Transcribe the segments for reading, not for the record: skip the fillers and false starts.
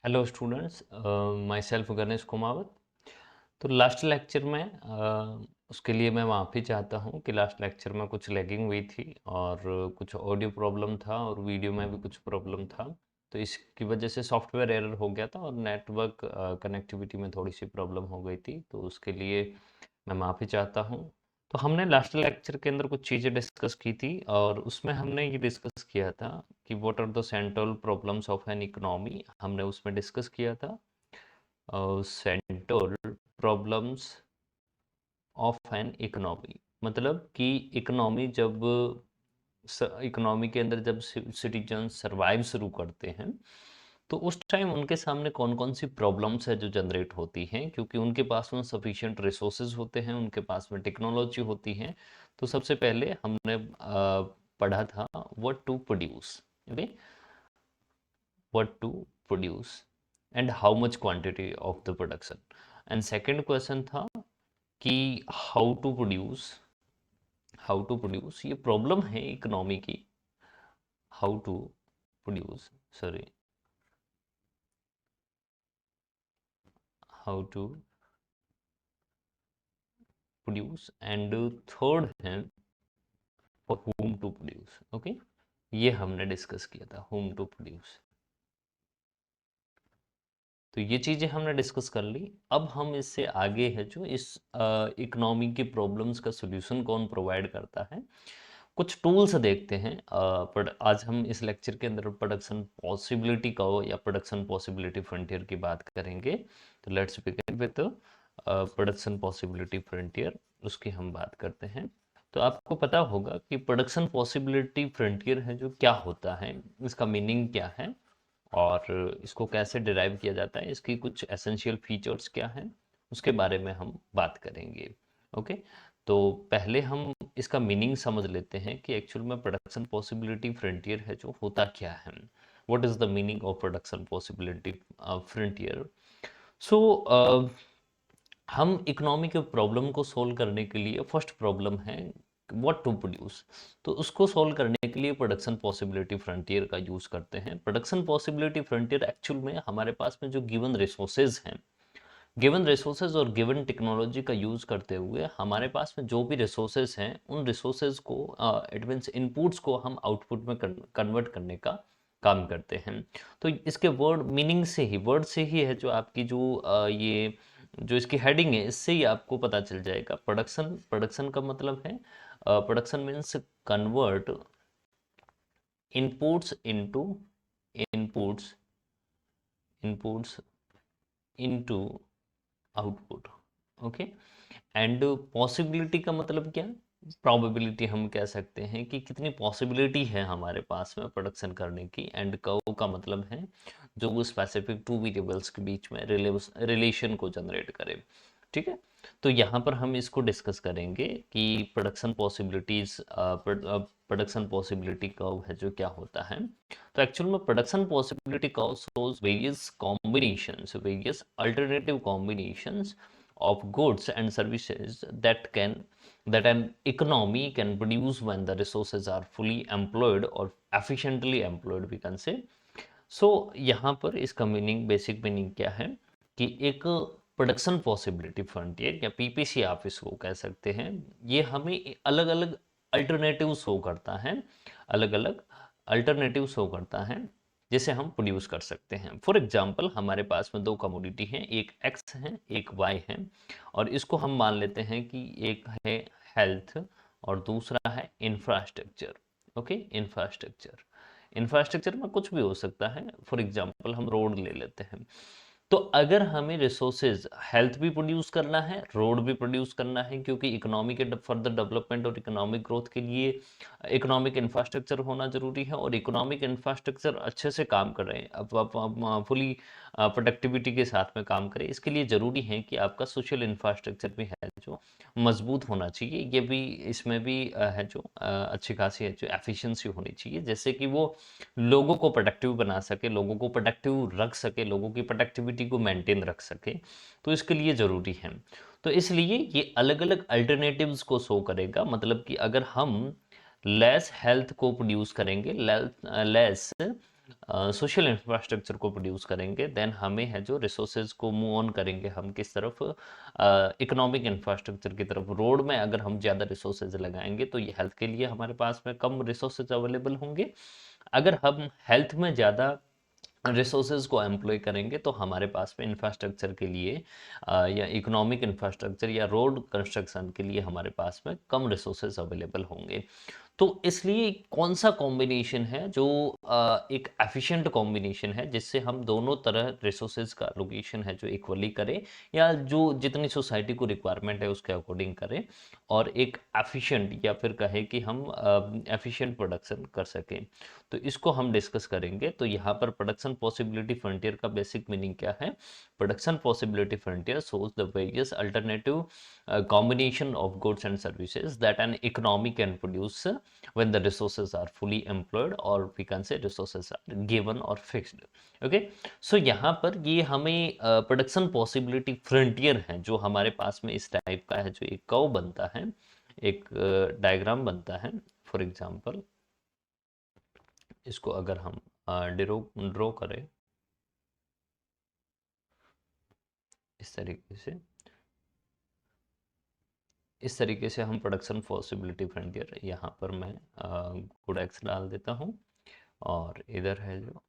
Hello students, my self Ganesh Kumawat. तो last lecture में उसके लिए मैं माफ़ी चाहता हूँ कि लास्ट लेक्चर में कुछ लैगिंग हुई थी और कुछ ऑडियो प्रॉब्लम था और वीडियो में भी कुछ प्रॉब्लम था। तो इसकी वजह से सॉफ्टवेयर एरर हो गया था और नेटवर्क कनेक्टिविटी में थोड़ी सी प्रॉब्लम हो गई थी, तो उसके लिए मैं माफ़ी चाहता हूँ। तो हमने लास्ट लेक्चर के अंदर कुछ चीज़ें डिस्कस की थी और उसमें हमने ये डिस्कस किया था कि what are the central problems of an economy. हमने उसमें डिस्कस किया था central problems of an economy, मतलब कि इकोनॉमी जब इकोनॉमी के अंदर जब सिटीजन सरवाइव शुरू करते हैं तो उस टाइम उनके सामने कौन कौन सी प्रॉब्लम्स है जो जनरेट होती हैं, क्योंकि उनके पास में सफिशिएंट रिसोर्सेज होते हैं, उनके पास में टेक्नोलॉजी होती है। तो सबसे पहले हमने पढ़ा था what to produce, okay, what to produce and how much quantity of the production. And second question था कि हाउ टू प्रोड्यूस ये प्रॉब्लम है इकोनॉमी की। How to produce, sorry, how to produce. And third है for whom to produce, okay. ये हमने discuss किया था, whom टू प्रोड्यूस। तो ये चीज़ें हमने डिस्कस कर ली। अब हम इससे आगे है जो इस इकोनॉमी की प्रॉब्लम्स का सॉल्यूशन कौन प्रोवाइड करता है, कुछ टूल्स देखते हैं। पर आज हम इस लेक्चर के अंदर प्रोडक्शन पॉसिबिलिटी का या प्रोडक्शन पॉसिबिलिटी फ्रंटियर की बात करेंगे। तो let's begin with production possibility frontier, उसकी हम बात करते हैं। तो आपको पता होगा कि प्रोडक्शन पॉसिबिलिटी फ्रंटियर है जो क्या होता है, इसका मीनिंग क्या है और इसको कैसे डिराइव किया जाता है, इसकी कुछ एसेंशियल फीचर्स क्या हैं, उसके बारे में हम बात करेंगे। ओके, तो पहले हम इसका मीनिंग समझ लेते हैं कि एक्चुअल में प्रोडक्शन पॉसिबिलिटी फ्रंटियर है जो होता क्या है। What is the meaning of production possibility frontier. So हम इकोनॉमी के प्रॉब्लम को सोल्व करने के लिए फर्स्ट प्रॉब्लम है व्हाट टू प्रोड्यूस। तो उसको सोल्व करने के लिए प्रोडक्शन पॉसिबिलिटी फ्रंटियर का यूज़ करते हैं। प्रोडक्शन पॉसिबिलिटी फ्रंटियर एक्चुअल में हमारे पास में जो गिवन रिसोर्सेज हैं, गिवन रिसोर्सेज और गिवन टेक्नोलॉजी का यूज़ करते हुए हमारे पास में जो भी रिसोर्सेज हैं उन रिसोर्सेज को इट मीन्स इनपुट्स को हम आउटपुट में कन्वर्ट करने का काम करते हैं। तो इसके वर्ड से ही है जो आपकी जो ये जो इसकी हेडिंग है, इससे ही आपको पता चल जाएगा। प्रोडक्शन, प्रोडक्शन का मतलब है production means convert inputs into inputs inputs into output, okay. And possibility का मतलब क्या, प्रोबेबिलिटी हम कह सकते हैं कि कितनी पॉसिबिलिटी है हमारे पास में प्रोडक्शन करने की। एंड कर्व का मतलब है जो वो स्पेसिफिक टू वेरिएबल्स के बीच में रिलेशन को जनरेट करे, ठीक है। तो यहाँ पर हम इसको डिस्कस करेंगे कि प्रोडक्शन पॉसिबिलिटी कर्व है जो क्या होता है। तो एक्चुअल में production possibility curve shows various alternative combinations of goods and services that an economy can produce when the resources are fully employed or efficiently employed, we can say. So यहाँ पर इसका मीनिंग, बेसिक मीनिंग क्या है कि एक production possibility frontier या PPC आप इसको कह सकते हैं, ये हमें अलग अलग अल्टरनेटिव शो करता है, अलग अलग अल्टरनेटिव शो करता है जिसे हम प्रोड्यूस कर सकते हैं। फॉर एग्जांपल हमारे पास में दो कमोडिटी हैं, एक एक्स है एक वाई है, और इसको हम मान लेते हैं कि एक है हेल्थ और दूसरा है इंफ्रास्ट्रक्चर, ओके। इंफ्रास्ट्रक्चर, इंफ्रास्ट्रक्चर में कुछ भी हो सकता है। फॉर एग्जांपल हम रोड ले लेते हैं। तो अगर हमें रिसोर्सेज हेल्थ भी प्रोड्यूस करना है, रोड भी प्रोड्यूस करना है, क्योंकि इकोनॉमी के फर्दर डेवलपमेंट और इकोनॉमिक ग्रोथ के लिए इकोनॉमिक इंफ्रास्ट्रक्चर होना जरूरी है, और इकोनॉमिक इंफ्रास्ट्रक्चर अच्छे से काम कर रहे हैं, अब फुली प्रोडक्टिविटी के साथ में काम करें, इसके लिए ज़रूरी है कि आपका सोशल इंफ्रास्ट्रक्चर भी है जो मजबूत होना चाहिए। ये भी इसमें भी है जो अच्छी खासी है जो एफिशिएंसी होनी चाहिए, जैसे कि वो लोगों को प्रोडक्टिव बना सके, लोगों को प्रोडक्टिव रख सके, लोगों की प्रोडक्टिविटी को मेंटेन रख सके। तो इसके लिए ज़रूरी है। तो इसलिए ये अलग अलग अल्टरनेटिव्स को शो करेगा, मतलब कि अगर हम लेस हेल्थ को प्रोड्यूस करेंगे, लेस सोशल इंफ्रास्ट्रक्चर को प्रोड्यूस करेंगे, देन हमें है जो रिसोर्सेज को मूव ऑन करेंगे हम किस तरफ, इकोनॉमिक इंफ्रास्ट्रक्चर की तरफ। रोड में अगर हम ज़्यादा रिसोर्सेज लगाएंगे तो ये हेल्थ के लिए हमारे पास में कम रिसोर्सेज अवेलेबल होंगे। अगर हम हेल्थ में ज़्यादा रिसोर्सेज को एम्प्लॉय करेंगे तो हमारे पास में इंफ्रास्ट्रक्चर के लिए या इकोनॉमिक इंफ्रास्ट्रक्चर या रोड कंस्ट्रक्शन के लिए हमारे पास में कम रिसोर्सेज अवेलेबल होंगे। तो इसलिए कौन सा कॉम्बिनेशन है जो एक एफिशिएंट कॉम्बिनेशन है जिससे हम दोनों तरह रिसोर्सेज का एलोकेशन है जो इक्वली करें, या जो जितनी सोसाइटी को रिक्वायरमेंट है उसके अकॉर्डिंग करें, और एक एफिशिएंट या फिर कहे कि हम एफिशिएंट प्रोडक्शन कर सकें। तो इसको हम डिस्कस करेंगे। तो यहाँ पर प्रोडक्शन पॉसिबिलिटी फ्रंटियर का बेसिक मीनिंग क्या है? Production possibility frontier shows the various alternative combination of goods and services that an economy can produce when the resources are fully employed, or we can say resources are given or fixed. Okay, so यहाँ पर ये हमें production possibility frontier है जो हमारे पास में इस type का है, जो एक कर्व बनता है, एक डायग्राम बनता है। फॉर एग्जांपल इसको अगर हम ड्रॉ करें इस तरीके से हम प्रोडक्शन पॉसिबिलिटी फ्रंटियर, यहाँ पर मैं गुड एक्स डाल देता हूँ, और इधर है जो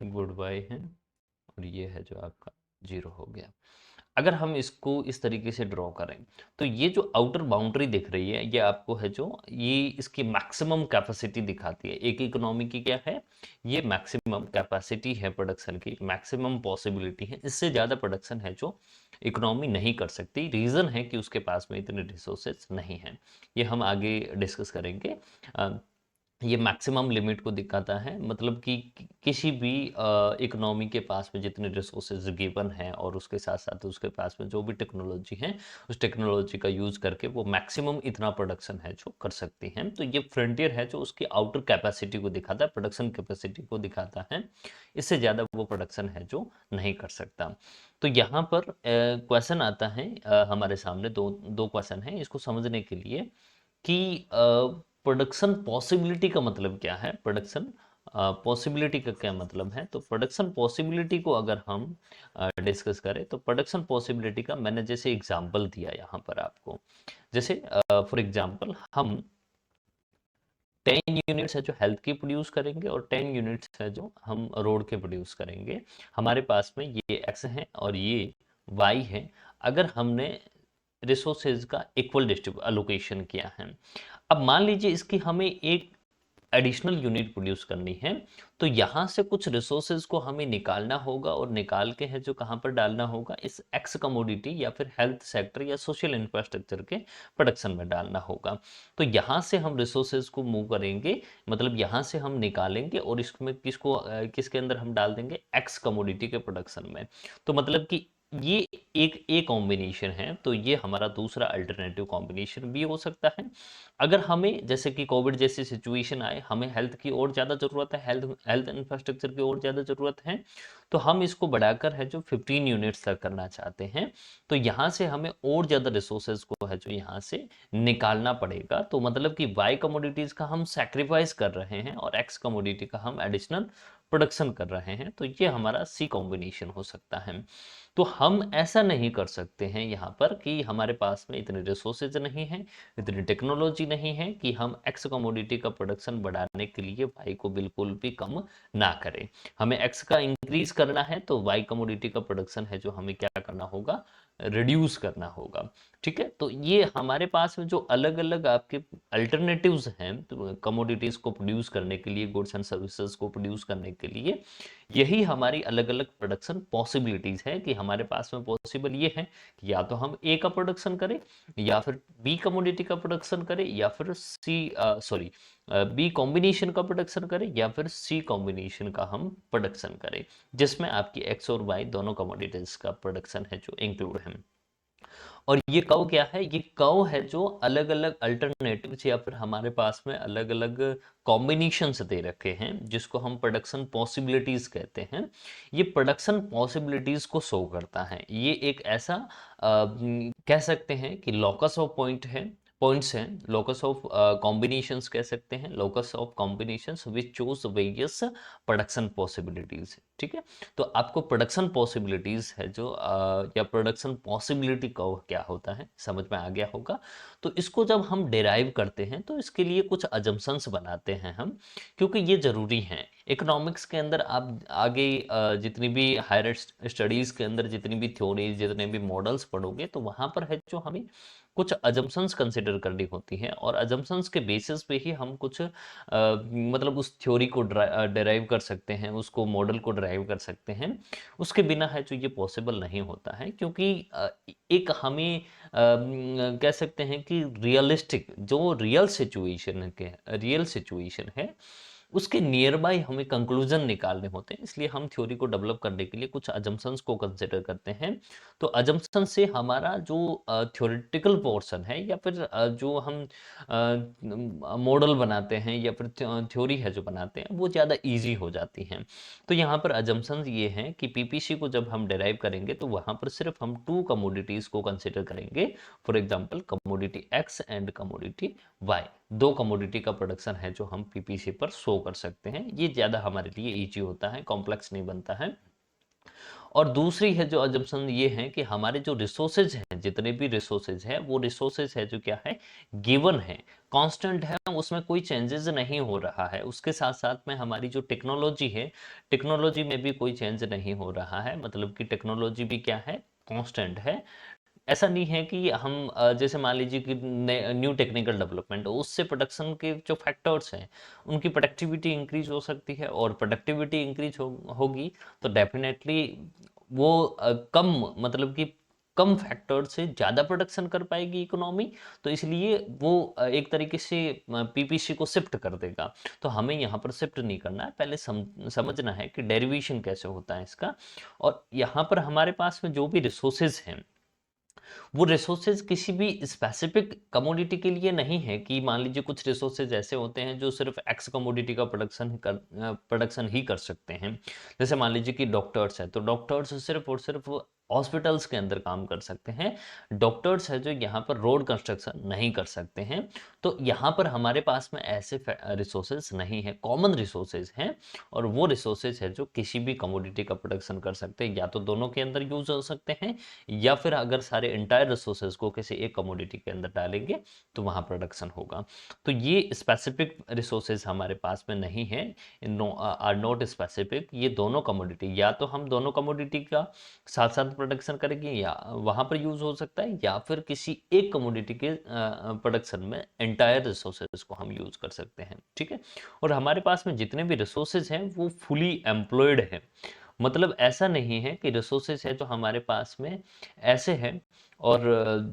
गुड वाई है, और ये है जो आपका 0 हो गया। अगर हम इसको इस तरीके से ड्रॉ करें तो ये जो आउटर बाउंड्री दिख रही है ये आपको है जो ये इसकी मैक्सिमम कैपेसिटी दिखाती है। एक इकोनॉमी की क्या है? ये मैक्सिमम कैपेसिटी है प्रोडक्शन की, मैक्सिमम पॉसिबिलिटी है। इससे ज़्यादा प्रोडक्शन है जो इकोनॉमी नहीं कर सकती। रीज़न है कि उसके पास में इतने रिसोर्सेज नहीं हैं। ये हम आगे डिस्कस करेंगे। ये मैक्सिमम लिमिट को दिखाता है, मतलब कि किसी भी इकोनॉमी के पास में जितने रिसोर्सेज गिवन हैं और उसके साथ साथ उसके पास में जो भी टेक्नोलॉजी है उस टेक्नोलॉजी का यूज़ करके वो मैक्सिमम इतना प्रोडक्शन है जो कर सकती हैं। तो ये फ्रंटियर है जो उसकी आउटर कैपेसिटी को दिखाता है, प्रोडक्शन कैपेसिटी को दिखाता है। इससे ज़्यादा वो प्रोडक्शन है जो नहीं कर सकता। तो यहाँ पर क्वेश्चन आता है हमारे सामने, दो दो क्वेश्चन हैं इसको समझने के लिए कि प्रोडक्शन पॉसिबिलिटी का मतलब क्या है, प्रोडक्शन पॉसिबिलिटी का क्या मतलब है। तो प्रोडक्शन पॉसिबिलिटी को अगर हम डिस्कस करें तो प्रोडक्शन पॉसिबिलिटी का मैंने जैसे एग्जांपल दिया यहाँ पर आपको, जैसे फॉर एग्जांपल हम 10 यूनिट्स है जो हेल्थ की प्रोड्यूस करेंगे और 10 यूनिट्स है जो हम रोड के प्रोड्यूस करेंगे। हमारे पास में ये एक्स है और ये वाई है। अगर हमने रिसोर्सेज का इक्वल डिस्ट्रीब्यूट अलोकेशन किया है, अब मान लीजिए इसकी हमें एक एडिशनल यूनिट प्रोड्यूस करनी है, तो यहाँ से कुछ रिसोर्सेज को हमें निकालना होगा और निकाल के है जो कहाँ पर डालना होगा, इस एक्स कमोडिटी या फिर हेल्थ सेक्टर या सोशल इंफ्रास्ट्रक्चर के प्रोडक्शन में डालना होगा। तो यहाँ से हम रिसोर्सेज को मूव करेंगे, मतलब यहाँ से हम निकालेंगे और इसमें किसके अंदर हम डाल देंगे, एक्स कमोडिटी के प्रोडक्शन में। तो मतलब कि ये एक ए कॉम्बिनेशन है, तो ये हमारा दूसरा अल्टरनेटिव कॉम्बिनेशन भी हो सकता है। अगर हमें जैसे कि कोविड जैसी सिचुएशन आए, हमें हेल्थ की और ज़्यादा ज़रूरत है, हेल्थ इंफ्रास्ट्रक्चर की और ज़्यादा ज़रूरत है, तो हम इसको बढ़ाकर है जो 15 यूनिट्स तक करना चाहते हैं, तो यहाँ से हमें और ज़्यादा रिसोर्सेज को है जो यहाँ से निकालना पड़ेगा। तो मतलब कि वाई कमोडिटीज़ का हम सेक्रीफाइस कर रहे हैं और एक्स कमोडिटी का हम एडिशनल प्रोडक्शन कर रहे हैं, तो ये हमारा सी कॉम्बिनेशन हो सकता है। तो हम ऐसा नहीं कर सकते हैं यहाँ पर कि हमारे पास में इतने रिसोर्सेज नहीं हैं, इतनी टेक्नोलॉजी नहीं है कि हम एक्स कमोडिटी का प्रोडक्शन बढ़ाने के लिए वाई को बिल्कुल भी कम ना करें। हमें एक्स का इंक्रीज करना है तो वाई कमोडिटी का प्रोडक्शन है जो हमें क्या करना होगा, रिड्यूस करना होगा। ठीक है, तो ये हमारे पास में जो अलग अलग आपके अल्टरनेटिव्स हैं तो कमोडिटीज को प्रोड्यूस करने के लिए, गुड्स एंड सर्विसेज को प्रोड्यूस करने के लिए, यही हमारी अलग अलग प्रोडक्शन पॉसिबिलिटीज है कि हमारे पास में पॉसिबल ये है कि या तो हम ए का प्रोडक्शन करें, या फिर बी कमोडिटी का प्रोडक्शन करें, या फिर बी कॉम्बिनेशन का प्रोडक्शन करें, या फिर सी कॉम्बिनेशन का हम प्रोडक्शन करें, जिसमें आपकी एक्स और वाई दोनों कमोडिटीज का प्रोडक्शन है जो इंक्लूड है। और ये कर्व क्या है, ये कर्व है जो अलग अलग अल्टरनेटिव्स या फिर हमारे पास में अलग अलग कॉम्बिनेशंस दे रखे हैं, जिसको हम प्रोडक्शन पॉसिबिलिटीज कहते हैं। ये प्रोडक्शन पॉसिबिलिटीज को शो करता है। ये एक ऐसा कह सकते हैं कि लॉकस ऑफ पॉइंट है, पॉइंट्स हैं, लोकस ऑफ कॉम्बिनेशंस कह सकते हैं, locus of combinations which choose various production possibilities. ठीक है, तो आपको प्रोडक्शन पॉसिबिलिटीज है जो या प्रोडक्शन पॉसिबिलिटी का क्या होता है समझ में आ गया होगा। तो इसको जब हम डिराइव करते हैं तो इसके लिए कुछ अजम्पशंस बनाते हैं हम, क्योंकि ये ज़रूरी हैं। इकोनॉमिक्स के अंदर आप आगे जितनी भी हायर स्टडीज़ के अंदर जितनी भी थ्योरीज, जितने भी मॉडल्स पढ़ोगे, तो वहाँ पर है जो हमें कुछ अजम्पशंस कंसिडर करनी होती हैं, और अजम्पशंस के बेसिस पे ही हम कुछ मतलब उस थ्योरी को डिराइव कर सकते हैं, उसको मॉडल को डिराइव कर सकते हैं। उसके बिना है जो ये पॉसिबल नहीं होता है, क्योंकि एक हमें कह सकते हैं कि रियलिस्टिक जो रियल सिचुएशन है उसके नियर बाय हमें कंक्लूजन निकालने होते हैं, इसलिए हम थ्योरी को डेवलप करने के लिए कुछ अजम्पशंस को कंसिडर करते हैं। तो अजम्पशन से हमारा जो थ्योरेटिकल पोर्शन है, या फिर जो हम मॉडल बनाते हैं या फिर थ्योरी है जो बनाते हैं, वो ज़्यादा इजी हो जाती हैं। तो यहाँ पर अजम्पशंस ये हैं कि पीपीसी को जब हम डिराइव करेंगे तो वहाँ पर सिर्फ हम 2 कमोडिटीज़ को कंसिडर करेंगे। For example commodity X and commodity Y, 2 commodity का प्रोडक्शन है जो हम पीपीसी पर शो कर सकते हैं। ये ज़्यादा हमारे लिए ईजी होता है, कॉम्प्लेक्स नहीं बनता है। और दूसरी है जो अजम्पशन ये है कि हमारे जो रिसोर्सेज हैं, जितने भी रिसोर्सेज हैं, वो रिसोर्सेज है जो क्या है, गिवन है, कांस्टेंट है, उसमें कोई चेंजेस नहीं हो रहा है। उसके साथ साथ में हमारी जो टेक्नोलॉजी है, टेक्नोलॉजी में भी कोई चेंज नहीं हो रहा है, मतलब कि टेक्नोलॉजी भी क्या है, कांस्टेंट है। ऐसा नहीं है कि हम जैसे मान लीजिए कि न्यू टेक्निकल डेवलपमेंट, उससे प्रोडक्शन के जो फैक्टर्स हैं उनकी प्रोडक्टिविटी इंक्रीज हो सकती है, और प्रोडक्टिविटी इंक्रीज होगी तो डेफिनेटली वो कम, मतलब कि कम फैक्टर से ज़्यादा प्रोडक्शन कर पाएगी इकोनॉमी। तो इसलिए वो एक तरीके से पीपीसी को शिफ्ट कर देगा। तो हमें यहाँ पर शिफ्ट नहीं करना है, पहले समझना है कि डेरिवेशन कैसे होता है इसका। और यहाँ पर हमारे पास में जो भी रिसोर्सेज हैं, वो रिसोर्सेज किसी भी स्पेसिफिक कमोडिटी के लिए नहीं है कि मान लीजिए कुछ रिसोर्सेज ऐसे होते हैं जो सिर्फ एक्स कमोडिटी का प्रोडक्शन ही कर सकते हैं। जैसे मान लीजिए कि डॉक्टर्स है, तो डॉक्टर्स सिर्फ और सिर्फ हॉस्पिटल्स के अंदर काम कर सकते हैं। डॉक्टर्स है जो यहाँ पर रोड कंस्ट्रक्शन नहीं कर सकते हैं। तो यहाँ पर हमारे पास में ऐसे रिसोर्सेज नहीं है, कॉमन रिसोर्सेज हैं, और वो रिसोर्सेज है जो किसी भी कमोडिटी का प्रोडक्शन कर सकते हैं। या तो दोनों के अंदर यूज हो सकते हैं, या फिर अगर सारे इंटायर रिसोर्सेज को किसी एक कमोडिटी के अंदर डालेंगे तो वहाँ प्रोडक्शन होगा। तो ये स्पेसिफिक रिसोर्सेज हमारे पास में नहीं है, आर नॉट स्पेसिफिक। ये दोनों कमोडिटी, या तो हम दोनों कमोडिटी का साथ साथ प्रोडक्शन करेंगे, या वहाँ पर यूज हो सकता है, या फिर किसी एक कमोडिटी के प्रोडक्शन में इंटायर रिसोर्सेज को हम यूज कर सकते हैं। ठीक है, और हमारे पास में जितने भी रिसोर्सेज हैं वो फुली एम्प्लॉयड हैं। मतलब ऐसा नहीं है कि रिसोर्सेज है जो हमारे पास में ऐसे हैं और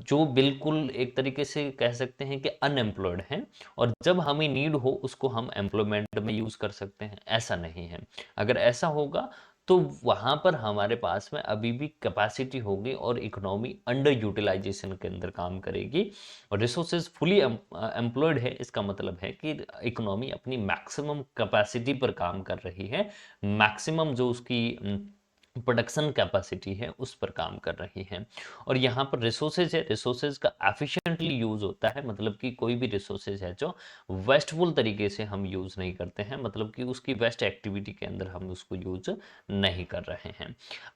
जो बिल्कुल एक तरीके से कह सकते हैं कि अनएम्प्लॉयड हैं, और जब हमें नीड हो उसको हम एम्प्लॉयमेंट में यूज़ कर सकते हैं, ऐसा नहीं है। अगर ऐसा होगा तो वहाँ पर हमारे पास में अभी भी कैपेसिटी होगी और इकोनॉमी अंडर यूटिलाइजेशन के अंदर काम करेगी। और रिसोर्सेज फुली एम्प्लॉयड है, इसका मतलब है कि इकोनॉमी अपनी मैक्सिमम कैपेसिटी पर काम कर रही है, मैक्सिमम जो उसकी प्रोडक्शन कैपेसिटी है उस पर काम कर रही है। और यहाँ पर रिसोर्सेज है, रिसोर्सेज का एफिशिएंटली यूज होता है, मतलब कि कोई भी रिसोर्सेज है जो वेस्टफुल तरीके से हम यूज नहीं करते हैं, मतलब कि उसकी वेस्ट एक्टिविटी के अंदर हम उसको यूज नहीं कर रहे हैं।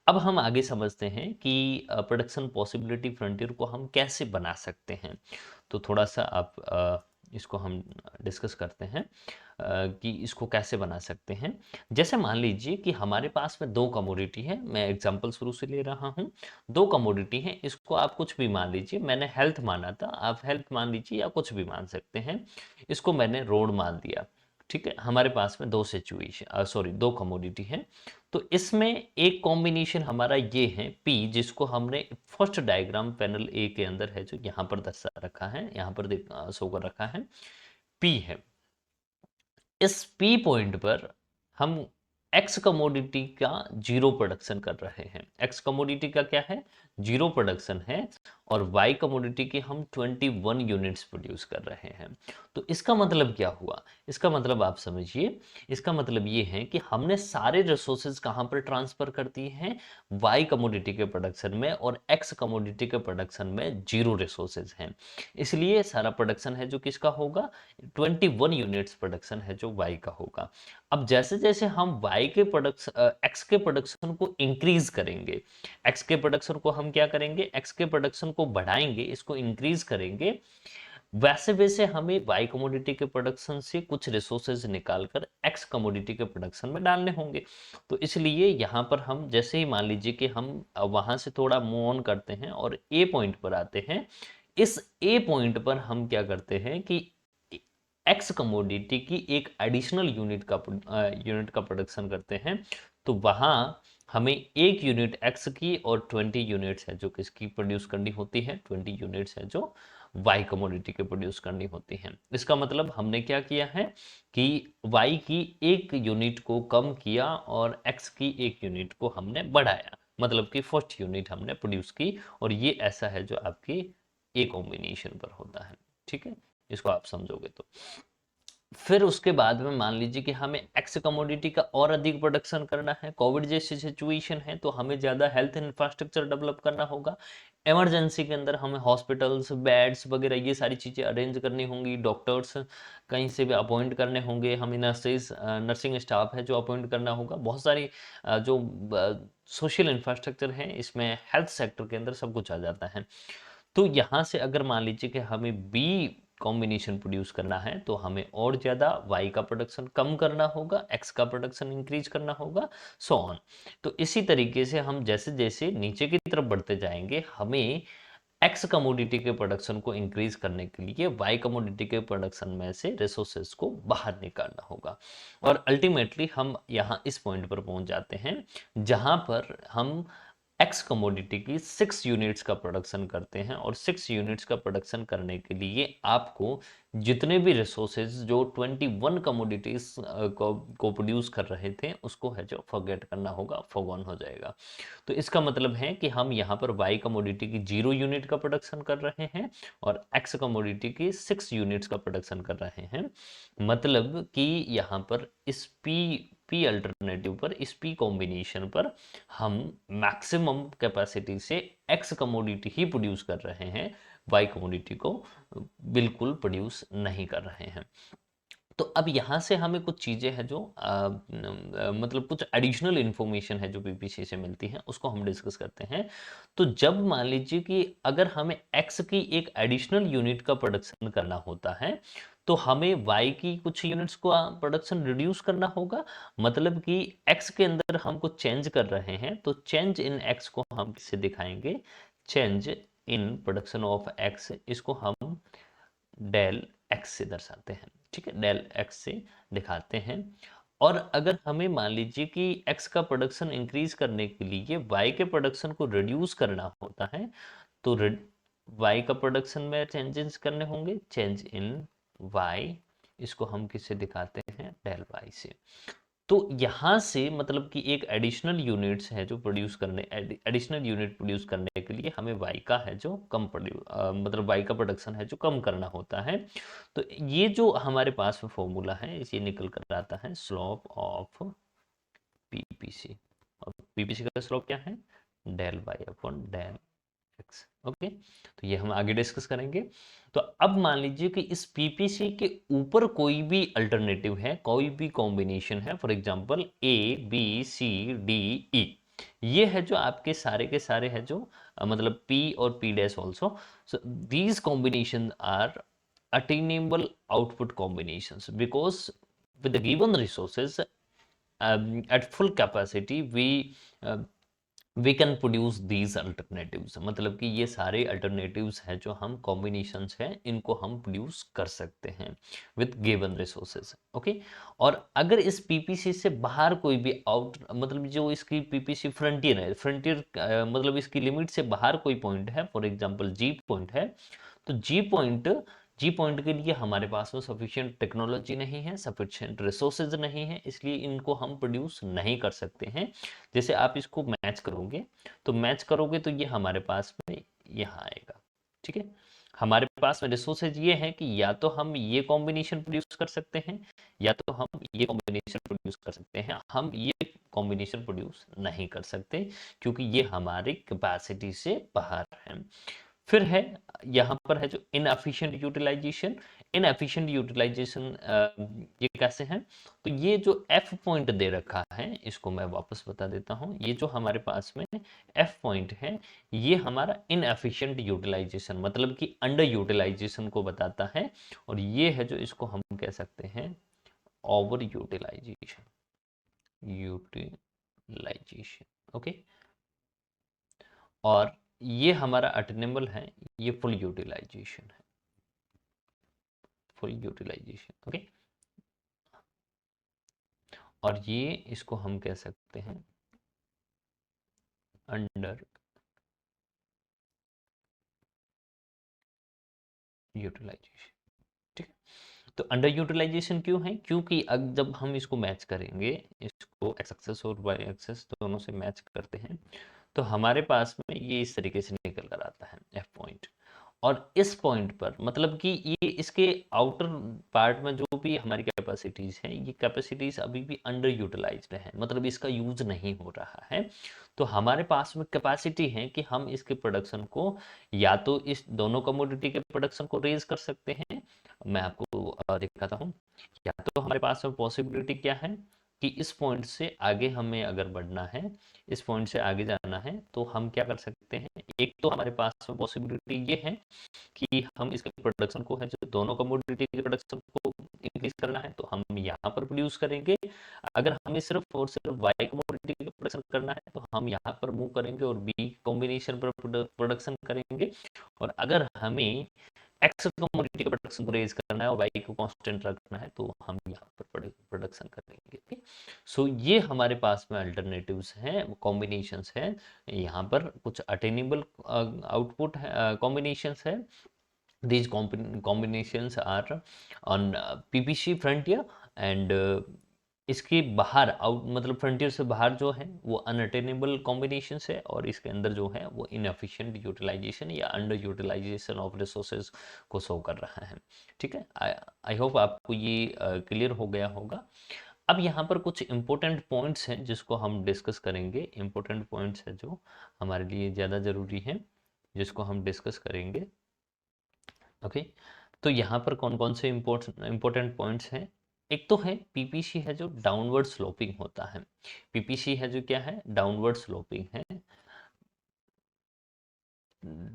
अब हम आगे समझते हैं कि प्रोडक्शन पॉसिबिलिटी फ्रंटियर को हम कैसे बना सकते हैं। तो थोड़ा सा आप इसको हम डिस्कस करते हैं कि इसको कैसे बना सकते हैं। जैसे मान लीजिए कि हमारे पास में 2 कमोडिटी है, मैं एग्जांपल शुरू से ले रहा हूँ। 2 कमोडिटी हैं, इसको आप कुछ भी मान लीजिए, मैंने हेल्थ माना था, आप हेल्थ मान लीजिए या कुछ भी मान सकते हैं। इसको मैंने रोड मान दिया। ठीक है, हमारे पास में 2 कमोडिटी है। तो इसमें एक कॉम्बिनेशन हमारा ये है पी, जिसको हमने फर्स्ट डायग्राम पैनल ए के अंदर है जो यहाँ पर दर्शा रखा है, यहाँ पर शो कर रखा है, पी है। इस पी पॉइंट पर हम एक्स कमोडिटी का जीरो प्रोडक्शन कर रहे हैं। एक्स कमोडिटी का क्या है, जीरो प्रोडक्शन है और वाई कमोडिटी की हम 21 यूनिट्स प्रोड्यूस कर रहे हैं। तो इसका मतलब क्या हुआ? इसका मतलब आप समझिए, इसका मतलब ये है कि हमने सारे रिसोर्सेज कहाँ पर ट्रांसफर कर दिए हैं? वाई कमोडिटी के प्रोडक्शन में, और एक्स कमोडिटी के प्रोडक्शन में जीरो रिसोर्सेज हैं। इसलिए सारा प्रोडक्शन है जो किसका होगा? 21 यूनिट्स प्रोडक्शन है जो वाई का होगा। अब जैसे जैसे हम वाई के प्रोडक्शन एक्स के प्रोडक्शन को इंक्रीज करेंगे, एक्स के प्रोडक्शन को हम क्या करेंगे? एक्स के प्रोडक्शन को बढ़ाएंगे, इसको इंक्रीज करेंगे, वैसे वैसे हमें वाई कमोडिटी के प्रोडक्शन से कुछ रिसोर्सेज निकालकर एक्स कमोडिटी के प्रोडक्शन में डालने होंगे। तो इसलिए यहाँ पर हम जैसे ही मान लीजिए कि हम वहां से थोड़ा मूव ऑन करते हैं और ए पॉइंट पर आते हैं, इस ए पॉइंट पर हम क्या करते हैं कि एक्स कमोडिटी की एक एडिशनल यूनिट का प्रोडक्शन करते हैं। तो वहां हमें एक यूनिट एक्स की और 20 यूनिट्स है जो किसकी प्रोड्यूस करनी होती है? 20 यूनिट्स है जो वाई कमोडिटी के प्रोड्यूस करनी होती हैं। इसका मतलब हमने क्या किया है कि वाई की एक यूनिट को कम किया और एक्स की एक यूनिट को हमने बढ़ाया, मतलब कि फर्स्ट यूनिट हमने प्रोड्यूस की, और ये ऐसा है जो आपकी ए कॉम्बिनेशन पर होता है। ठीक है, इसको आप समझोगे तो। फिर उसके बाद में मान लीजिए कि हमें एक्स कमोडिटी का और अधिक प्रोडक्शन करना है, कोविड जैसी सिचुएशन है, तो हमें ज़्यादा हेल्थ इंफ्रास्ट्रक्चर डेवलप करना होगा। इमरजेंसी के अंदर हमें हॉस्पिटल्स, बेड्स वगैरह ये सारी चीज़ें अरेंज करनी होंगी, डॉक्टर्स कहीं से भी अपॉइंट करने होंगे, हमें नर्सेज नर्सिंग स्टाफ है जो अपॉइंट करना होगा, बहुत सारी जो सोशल इंफ्रास्ट्रक्चर है इसमें हेल्थ सेक्टर के अंदर सब कुछ आ जाता है। तो यहाँ से अगर मान लीजिए कि हमें बी कॉम्बिनेशन प्रोड्यूस करना है तो हमें और ज़्यादा वाई का प्रोडक्शन कम करना होगा, एक्स का प्रोडक्शन इंक्रीज करना होगा, सो ऑन। तो इसी तरीके से हम जैसे जैसे नीचे की तरफ बढ़ते जाएंगे, हमें एक्स कमोडिटी के प्रोडक्शन को इंक्रीज करने के लिए वाई कमोडिटी के प्रोडक्शन में से रिसोर्सेज को बाहर निकालना होगा। और अल्टीमेटली हम यहाँ इस पॉइंट पर पहुंच जाते हैं जहां पर हम एक्स कमोडिटी की 6 यूनिट्स का प्रोडक्शन करते हैं, और 6 यूनिट्स का प्रोडक्शन करने के लिए आपको जितने भी रिसोर्सेज जो 21 कमोडिटीज को प्रोड्यूस कर रहे थे उसको है जो फॉरगेट करना होगा, फॉरगॉन हो जाएगा। तो इसका मतलब है कि हम यहाँ पर वाई कमोडिटी की 0 यूनिट का प्रोडक्शन कर रहे हैं और एक्स कमोडिटी की 6 यूनिट्स का प्रोडक्शन कर रहे हैं। मतलब कि यहाँ पर इस पी अल्टरनेटिव पर, इस पी कॉम्बिनेशन पर हम मैक्सिमम कैपेसिटी से एक्स कमोडिटी ही प्रोड्यूस कर रहे हैं, वाई कमोडिटी को बिल्कुल प्रोड्यूस नहीं कर रहे हैं। तो अब यहाँ से हमें कुछ चीज़ें हैं जो मतलब कुछ एडिशनल इन्फॉर्मेशन है जो पीपीसी से मिलती हैं, उसको हम डिस्कस करते हैं। तो जब मान लीजिए कि अगर हमें एक्स की एक एडिशनल यूनिट का प्रोडक्शन करना होता है तो हमें वाई की कुछ यूनिट्स को प्रोडक्शन रिड्यूस करना होगा। मतलब कि एक्स के अंदर हम कुछ चेंज कर रहे हैं तो चेंज इन एक्स को हम किससे दिखाएंगे? Change in production of x, इसको हम डेल एक्स से दर्शाते हैं। ठीक है, डेल एक्स से दिखाते हैं। और अगर हमें मान लीजिए कि एक्स का प्रोडक्शन इंक्रीज करने के लिए वाई के प्रोडक्शन को रिड्यूस करना होता है तो वाई का प्रोडक्शन में चेंजेस करने होंगे, चेंज इन वाई, इसको हम किससे दिखाते हैं? डेल वाई से। तो यहाँ से मतलब कि एक एडिशनल यूनिट्स है जो प्रोड्यूस करने, एडिशनल यूनिट प्रोड्यूस करने के लिए हमें वाई का है जो कम मतलब वाई का प्रोडक्शन है जो कम करना होता है। तो ये जो हमारे पास में फॉर्मूला है ये निकल कर आता है स्लोप ऑफ पीपीसी, और पीपीसी का स्लोप क्या है? Del Y upon del X. Okay, तो ये हम आगे डिस्कस करेंगे। तो अब मान लीजिए कि इस पीपीसी के ऊपर कोई भी अल्टरनेटिव है, कोई भी कॉम्बिनेशन है, for example A B C D E, ये है जो आपके सारे के सारे है जो मतलब पी और P dash also, so these combinations are attainable output combinations because with the given resources at full capacity we can produce these alternatives। मतलब कि ये सारे alternatives हैं जो हम combinations हैं इनको हम produce कर सकते हैं with given resources। ओके, और अगर इस PPC से बाहर कोई भी आउट, मतलब जो इसकी PPC फ्रंटियर है, फ्रंटियर मतलब इसकी लिमिट से बाहर कोई पॉइंट है, फॉर एग्जांपल G पॉइंट है, तो G पॉइंट जी पॉइंट के लिए हमारे पास में सफिशिएंट टेक्नोलॉजी नहीं है, सफिशिएंट रिसोर्सेज नहीं है, इसलिए इनको हम प्रोड्यूस नहीं कर सकते हैं। जैसे आप इसको मैच करोगे, तो मैच करोगे तो ये हमारे पास में यहाँ आएगा। ठीक है, हमारे पास में रिसोर्सेज ये है कि या तो हम ये कॉम्बिनेशन प्रोड्यूस कर सकते हैं, या तो हम ये कॉम्बिनेशन प्रोड्यूस कर सकते हैं। हम ये कॉम्बिनेशन प्रोड्यूस नहीं कर सकते क्योंकि ये हमारी कैपेसिटी से बाहर है। फिर है, यहाँ पर है जो इनएफिशिएंट यूटिलाइजेशन। इनएफिशिएंट यूटिलाइजेशन ये कैसे है, तो ये जो एफ पॉइंट दे रखा है, इसको मैं वापस बता देता हूँ। ये जो हमारे पास में एफ पॉइंट है, ये हमारा इनएफिशिएंट यूटिलाइजेशन मतलब कि अंडर यूटिलाइजेशन को बताता है, और ये है जो इसको हम कह सकते हैं ओवर यूटिलाइजेशन। Utilisation, okay. और ये हमारा अटेनेबल है, ये फुल यूटिलाइजेशन है, फुल यूटिलाइजेशन, ओके। और ये इसको हम कह सकते हैं अंडर यूटिलाइजेशन। ठीक है, तो अंडर यूटिलाइजेशन क्यों है, क्योंकि अब जब हम इसको मैच करेंगे, इसको एक्स एक्सेस और वाई एक्सेस दोनों से मैच करते हैं, तो हमारे पास में ये इस तरीके से निकल कर आता है एफ पॉइंट। और इस पॉइंट पर मतलब कि ये इसके आउटर पार्ट में जो भी हमारी कैपेसिटीज हैं, ये कैपेसिटीज अभी भी अंडर यूटिलाइज्ड है, मतलब इसका यूज नहीं हो रहा है। तो हमारे पास में कैपेसिटी है कि हम इसके प्रोडक्शन को या तो इस दोनों कमोडिटी के प्रोडक्शन को रेज कर सकते हैं। मैं आपको दिखाता हूँ। या तो हमारे पास में पॉसिबिलिटी क्या है कि इस पॉइंट से आगे हमें अगर बढ़ना है, इस पॉइंट से आगे जाना है, तो हम क्या कर सकते हैं। एक तो हमारे पास में पॉसिबिलिटी ये है कि हम इसके प्रोडक्शन को है जो दोनों कमोडिटी के प्रोडक्शन को इंक्रीज करना है, तो हम यहाँ पर प्रोड्यूस करेंगे। अगर हमें सिर्फ और सिर्फ वाई कमोडिटी का प्रोडक्शन करना है, तो हम यहाँ पर मूव करेंगे और बी कॉम्बिनेशन पर प्रोडक्शन करेंगे। और अगर हमें एक्स कमोडिटी का प्रोडक्शन को रेज करना है और वाई को कांस्टेंट रखना है, तो हम यहाँ पर प्रोडक्शन करेंगे। सो ये हमारे पास में अल्टरनेटिव्स हैं, कॉम्बिनेशंस हैं। यहाँ पर कुछ अटेनेबल आउटपुट कॉम्बिनेशंस है। These combinations are on PPC frontier and इसके बाहर आउट मतलब फ्रंटियर से बाहर जो है वो अनअटेनेबल कॉम्बिनेशन है, और इसके अंदर जो है वो इनएफिशिएंट यूटिलाइजेशन या अंडर यूटिलाइजेशन ऑफ रिसोर्सेज को शो कर रहा है। ठीक है, आई होप आपको ये क्लियर हो गया होगा। अब यहाँ पर कुछ इंपॉर्टेंट पॉइंट्स हैं जिसको हम डिस्कस करेंगे। इंपॉर्टेंट पॉइंट्स है जो हमारे लिए ज़्यादा ज़रूरी है, जिसको हम डिस्कस करेंगे। ओके, तो यहाँ पर कौन कौन से इंपॉर्टेंट पॉइंट्स हैं। एक तो है पीपीसी है जो डाउनवर्ड स्लोपिंग होता है। पीपीसी है जो क्या है, डाउनवर्ड स्लोपिंग है।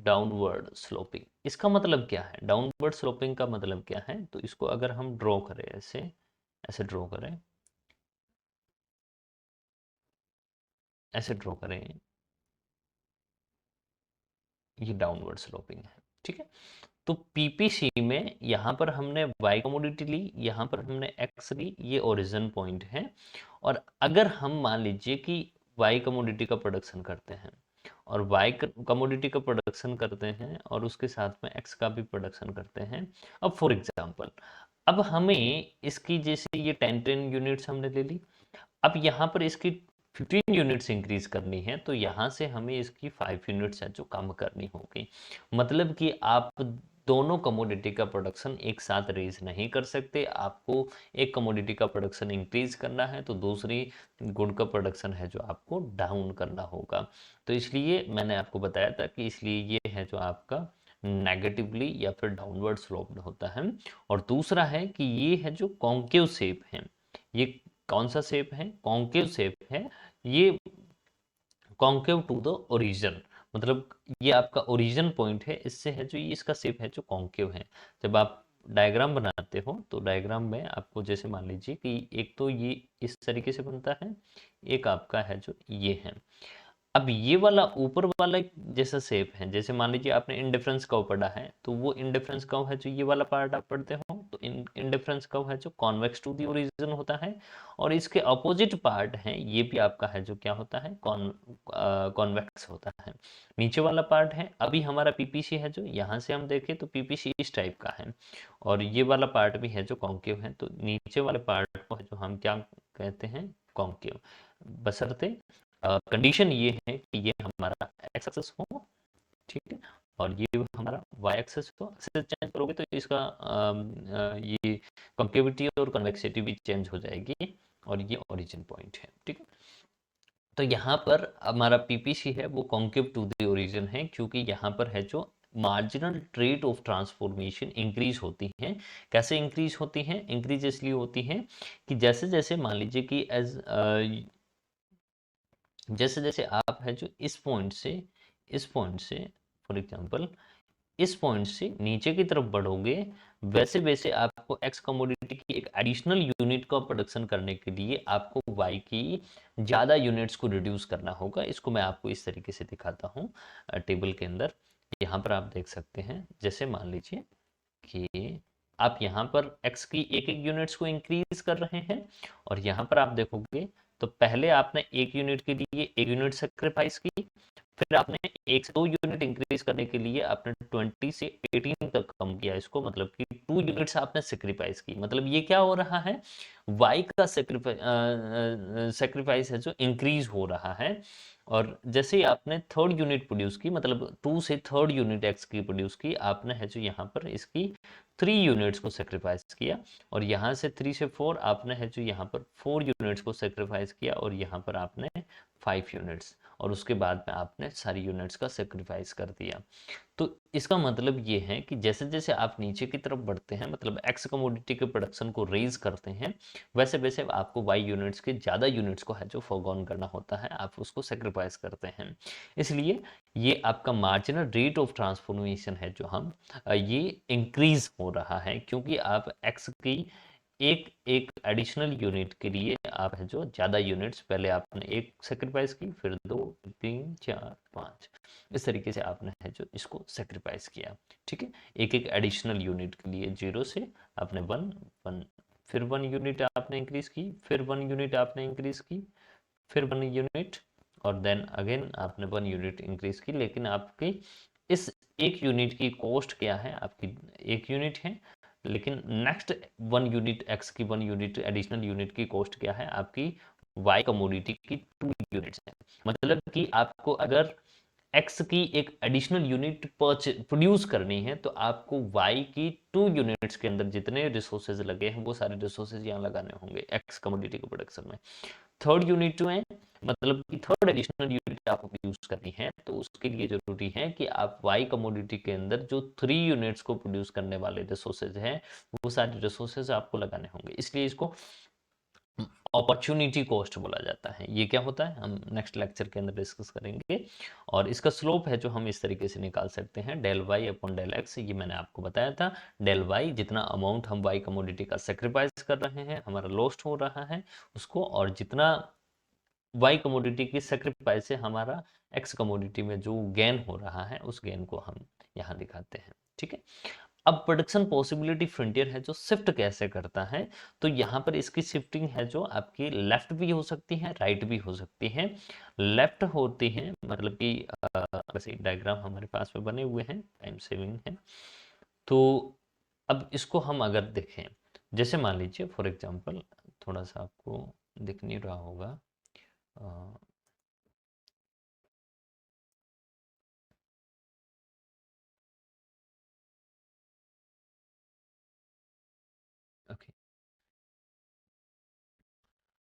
डाउनवर्ड स्लोपिंग इसका मतलब क्या है, डाउनवर्ड स्लोपिंग का मतलब क्या है, तो इसको अगर हम ड्रॉ करें ऐसे, ऐसे ड्रॉ करें, ऐसे ड्रॉ करें, ये डाउनवर्ड स्लोपिंग है। ठीक है, तो पीपीसी में यहाँ पर हमने वाई कमोडिटी ली, यहाँ पर हमने एक्स ली, ये ओरिजिन पॉइंट है। और अगर हम मान लीजिए कि वाई कमोडिटी का प्रोडक्शन करते हैं, और वाई कमोडिटी का प्रोडक्शन करते हैं और उसके साथ में एक्स का भी प्रोडक्शन करते हैं। अब फॉर एग्जांपल, अब हमें इसकी जैसे ये 10 यूनिट्स हमने ले ली, अब यहाँ पर इसकी 15 यूनिट्स इंक्रीज करनी है, तो यहाँ से हमें इसकी 5 यूनिट्स है जो कम करनी होगी। मतलब कि आप दोनों कमोडिटी का प्रोडक्शन एक साथ रेज नहीं कर सकते। आपको एक कमोडिटी का प्रोडक्शन इंक्रीज करना है, तो दूसरी गुड का प्रोडक्शन है जो आपको डाउन करना होगा। तो इसलिए मैंने आपको बताया था कि इसलिए ये है जो आपका नेगेटिवली या फिर डाउनवर्ड स्लोप्ड होता है। और दूसरा है कि ये है जो कॉन्केव शेप है। ये कौन सा शेप है, कॉन्केव शेप है। ये कॉन्केव टू द ओरिजिन, मतलब ये आपका ओरिजिन पॉइंट है, इससे है जो ये इसका शेप है जो कॉन्केव है। जब आप डायग्राम बनाते हो तो डायग्राम में आपको जैसे मान लीजिए कि एक तो ये इस तरीके से बनता है, एक आपका है जो ये है। अब ये वाला ऊपर वाला जैसा शेप है, जैसे मान लीजिए आपने इंडिफरेंस कर्व पढ़ा है, तो वो इंडिफरेंस कर्व है जो ये वाला पार्ट आप पढ़ते हो, तो इंडिफरेंस कर्व है जो कॉन्वेक्स टू दी ओरिजिन होता है, और इसके अपोजिट पार्ट है ये भी आपका है जो क्या होता है, कॉन्वेक्स होता है। नीचे वाला पार्ट है, अभी हमारा पीपीसी है जो यहाँ से हम देखें तो पीपीसी इस टाइप का है, और ये वाला पार्ट भी है जो कॉन्केव है, तो नीचे वाले पार्ट को है जो हम क्या कहते हैं, कॉन्केव, बशर्ते कंडीशन ये है कि ये हमारा एक्स एक्सिस हो, ठीक है, और ये हमारा वाई एक्सिस हो। एक्सिस चेंज करोगे तो इसका ये कॉन्केविटी और कन्वेक्सिटी भी चेंज हो जाएगी, और ये ओरिजिन पॉइंट है, ठीक है। तो यहाँ पर हमारा पीपीसी है वो कॉन्केव टू द ओरिजिन है, क्योंकि यहाँ पर है जो marginal rate of transformation increase होती है। कैसे इंक्रीज होती है? इंक्रीज इसलिए होती है कि जैसे जैसे मान लीजिए कि जैसे जैसे आप है जो इस पॉइंट से फॉर एग्जांपल इस पॉइंट से नीचे की तरफ बढ़ोगे, वैसे वैसे आपको एक्स कमोडिटी की एक एडिशनल यूनिट का प्रोडक्शन करने के लिए आपको वाई की ज़्यादा यूनिट्स को रिड्यूस करना होगा। इसको मैं आपको इस तरीके से दिखाता हूँ टेबल के अंदर। यहाँ पर आप देख सकते हैं, जैसे मान लीजिए कि आप यहाँ पर एक्स की एक एक यूनिट्स को इंक्रीज कर रहे हैं, और यहाँ पर आप देखोगे तो पहले आपने एक यूनिट के लिए एक यूनिट सेक्रीफाइस की, फिर आपने एक से दो यूनिट इंक्रीज करने के लिए आपने 20 से 18 तक कम किया इसको, मतलब कि 2 यूनिट्स आपने सेक्रीफाइस की। मतलब ये क्या हो रहा है, वाई का सेक्रीफाइस है जो इंक्रीज हो रहा है। और जैसे ही आपने थर्ड यूनिट प्रोड्यूस की, मतलब 2 से थर्ड यूनिट एक्स की प्रोड्यूस की, आपने है जो यहाँ पर इसकी 3 यूनिट्स को सेक्रीफाइस किया, और यहाँ से 3 से 4 आपने है जो यहाँ पर 4 यूनिट्स को सेक्रीफाइस किया, और यहाँ पर आपने 5 यूनिट्स, और उसके बाद में आपने सारी यूनिट्स का सेक्रीफाइस कर दिया। तो इसका मतलब ये है कि जैसे जैसे आप नीचे की तरफ बढ़ते हैं, मतलब एक्स कमोडिटी के प्रोडक्शन को रेज करते हैं, वैसे वैसे आपको वाई यूनिट्स के ज़्यादा यूनिट्स को है जो फोरगॉन करना होता है, आप उसको सेक्रीफाइस करते हैं। इसलिए ये आपका मार्जिनल रेट ऑफ ट्रांसफॉर्मेशन है जो हम ये इंक्रीज हो रहा है, क्योंकि आप एक्स की एक एक एडिशनल यूनिट के लिए आप है जो ज़्यादा यूनिट्स, पहले आपने एक सेक्रीफाइस की, फिर 2, 3, 4, 5, इस तरीके से आपने है जो इसको सेक्रीफाइस किया, ठीक है। एक एक एडिशनल यूनिट के लिए 0 से आपने 1 1, फिर 1 यूनिट आपने इंक्रीज की, फिर 1 यूनिट आपने इंक्रीज की, फिर 1 यूनिट, और देन अगेन आपने 1 यूनिट इंक्रीज की। लेकिन आपकी इस एक यूनिट की कॉस्ट क्या है, आपकी एक यूनिट है, लेकिन नेक्स्ट 1 यूनिट एक्स की 1 यूनिट एडिशनल यूनिट की कॉस्ट क्या है, आपकी वाई कमोडिटी की 2 यूनिट्स है। मतलब कि आपको अगर एक्स की एक एडिशनल यूनिट प्रोड्यूस करनी है, तो आपको वाई की 2 यूनिट्स के अंदर जितने रिसोर्सेज लगे हैं वो सारे रिसोर्सेज यहाँ लगाने होंगे एक्स कमोडिटी के प्रोडक्शन में। थर्ड यूनिट जो है, मतलब कि थर्ड एडिशनल यूनिट आपको यूज करनी है, तो उसके लिए जरूरी है कि आप वाई कमोडिटी के अंदर जो 3 यूनिट्स को प्रोड्यूस करने वाले रिसोर्सेज हैं, वो सारे रिसोर्सेज आपको लगाने होंगे। इसलिए इसको अपॉर्चुनिटी कॉस्ट बोला जाता है। ये क्या होता है हम नेक्स्ट लेक्चर के अंदर डिस्कस करेंगे। और इसका स्लोप है जो हम इस तरीके से निकाल सकते हैं, del Y upon del X, ये मैंने आपको बताया था। डेल वाई जितना अमाउंट हम वाई कमोडिटी का सेक्रीफाइस कर रहे हैं, हमारा लॉस्ट हो रहा है उसको, और जितना वाई कमोडिटी की सेक्रीफाइस से हमारा एक्स कमोडिटी में जो गेन हो रहा है, उस गेन को हम यहाँ दिखाते हैं, ठीक है। अब प्रोडक्शन पॉसिबिलिटी फ्रंटियर है जो शिफ्ट कैसे करता है, तो यहाँ पर इसकी शिफ्टिंग है जो आपकी लेफ्ट भी हो सकती है, राइट भी हो सकती है। लेफ्ट होती है, मतलब कि वैसे डायग्राम हमारे पास में बने हुए हैं, टाइम सेविंग है। तो अब इसको हम अगर देखें, जैसे मान लीजिए फॉर एग्जांपल, थोड़ा सा आपको दिख नहीं रहा होगा, ओके।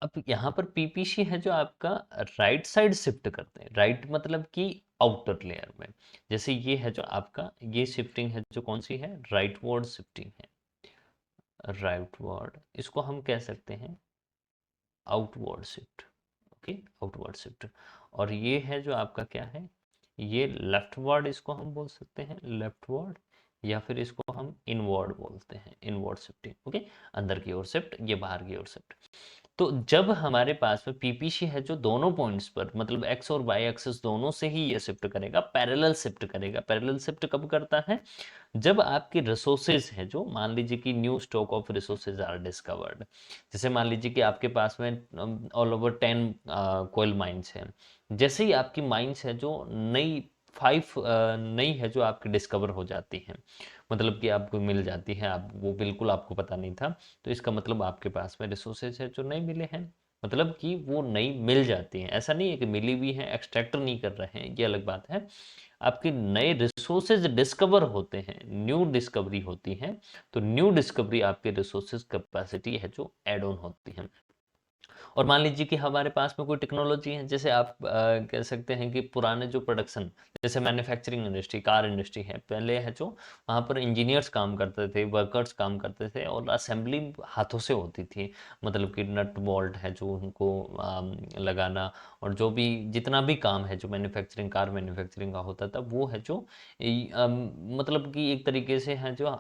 अब यहाँ पर पीपीसी है जो आपका राइट साइड शिफ्ट करते हैं, राइट मतलब कि आउटर लेयर में। जैसे ये है जो आपका, ये शिफ्टिंग है जो कौन सी है, राइट वर्ड शिफ्टिंग है, राइट वर्ड, इसको हम कह सकते हैं outward shift, okay, outward shift. और ये है जो आपका क्या है, ये लेफ्ट वर्ड, इसको हम बोल सकते हैं लेफ्ट वर्ड, या फिर इसको हम इनवर्ड बोलते हैं, इनवर्ड शिफ्टिंग, ओके, अंदर की ओर शिफ्ट, ये बाहर की ओर शिफ्ट। तो जब हमारे पास में पीपीसी है जो दोनों पॉइंट्स पर मतलब एक्स और वाई एक्सिस दोनों से ही ये शिफ्ट करेगा, पैरेलल शिफ्ट करेगा। पैरेलल शिफ्ट कब करता है? जब आपके रिसोर्सेज है जो, मान लीजिए कि new stock of resources are discovered. जैसे मान लीजिए कि आपके पास में ऑल ओवर 10 कोयल माइंस हैं। जैसे ही आपकी माइंस है जो नई 5 नई है जो आपकी डिस्कवर हो जाती हैं, मतलब कि आपको मिल जाती है, आप वो बिल्कुल आपको पता नहीं था, तो इसका मतलब आपके पास में रिसोर्सेज है जो नहीं मिले हैं, मतलब कि वो नई मिल जाती हैं। ऐसा नहीं है कि मिली हुई हैं, एक्सट्रैक्टर नहीं कर रहे हैं, ये अलग बात है। आपके नए रिसोर्सेज डिस्कवर होते हैं, न्यू डिस्कवरी होती है, तो न्यू डिस्कवरी आपके रिसोर्सेज कैपेसिटी है जो एड ऑन होती है। और मान लीजिए कि हमारे पास में कोई टेक्नोलॉजी है, जैसे आप कह सकते हैं कि पुराने जो प्रोडक्शन, जैसे मैन्युफैक्चरिंग इंडस्ट्री, कार इंडस्ट्री है, पहले है जो वहाँ पर इंजीनियर्स काम करते थे, वर्कर्स काम करते थे, और असेंबली हाथों से होती थी। मतलब कि नट बोल्ट है जो उनको लगाना, और जो भी जितना भी काम है जो मैन्युफैक्चरिंग, कार मैन्युफैक्चरिंग का होता था, वो है जो मतलब कि एक तरीके से है जो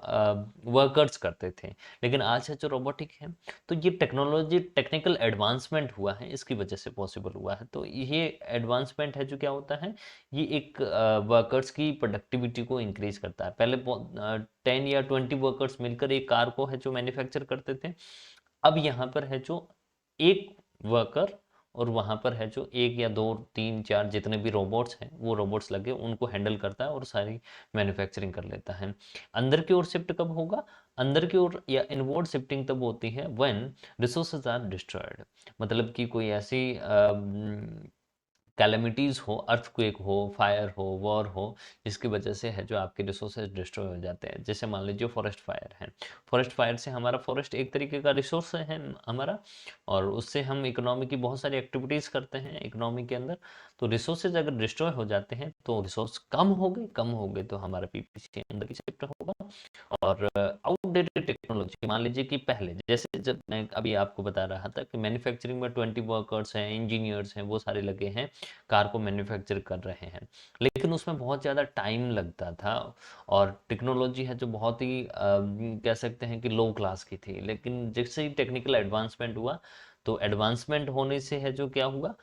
वर्कर्स करते थे। लेकिन आज है जो रोबोटिक है, तो ये टेक्नोलॉजी, टेक्निकल एडवांसमेंट हुआ है, इसकी वजह से पॉसिबल हुआ है। तो ये एडवांसमेंट है जो क्या होता है, ये एक वर्कर्स की प्रोडक्टिविटी को इंक्रीज करता है। पहले 10 या 20 वर्कर्स मिलकर एक कार को है जो मैन्युफैक्चर करते थे, अब यहाँ पर है जो एक वर्कर, और वहाँ पर है जो एक या दो तीन चार जितने भी रोबोट्स हैं, वो रोबोट्स लगे उनको हैंडल करता है और सारी मैन्युफैक्चरिंग कर लेता है। अंदर की ओर शिफ्ट कब होगा? अंदर की ओर या इनवर्ड शिफ्टिंग तब होती है व्हेन रिसोर्सेज आर डिस्ट्रॉयड। मतलब कि कोई ऐसी कैलेमिटीज़ हो, अर्थक्वेक हो, फायर हो, वॉर हो, जिसकी वजह से है जो आपके रिसोर्सेज डिस्ट्रॉय हो जाते हैं। जैसे मान लीजिए फॉरेस्ट फायर है, फॉरेस्ट फायर से हमारा फॉरेस्ट एक तरीके का रिसोर्स है हमारा, और उससे हम इकोनॉमी की बहुत सारी एक्टिविटीज़ करते हैं इकोनॉमी के अंदर। तो रिसोर्सेज अगर डिस्ट्रॉय हो जाते हैं तो रिसोर्स कम हो गए तो हमारा पीपीसी अंदर की शिफ्ट होगा। और आउटडेटेड टेक्नोलॉजी, मान लीजिए कि पहले जैसे, जब मैं अभी आपको बता रहा था कि मैन्युफैक्चरिंग में 20 वर्कर्स हैं, इंजीनियर्स हैं, वो सारे लगे हैं, कार को मैन्युफैक्चर कर रहे हैं, लेकिन उसमें बहुत ज़्यादा टाइम लगता था, और टेक्नोलॉजी है जो बहुत ही कह सकते हैं कि लो क्लास की थी। लेकिन जैसे ही टेक्निकल एडवांसमेंट हुआ, तो एडवांसमेंट होने से है जो क्या हुआ,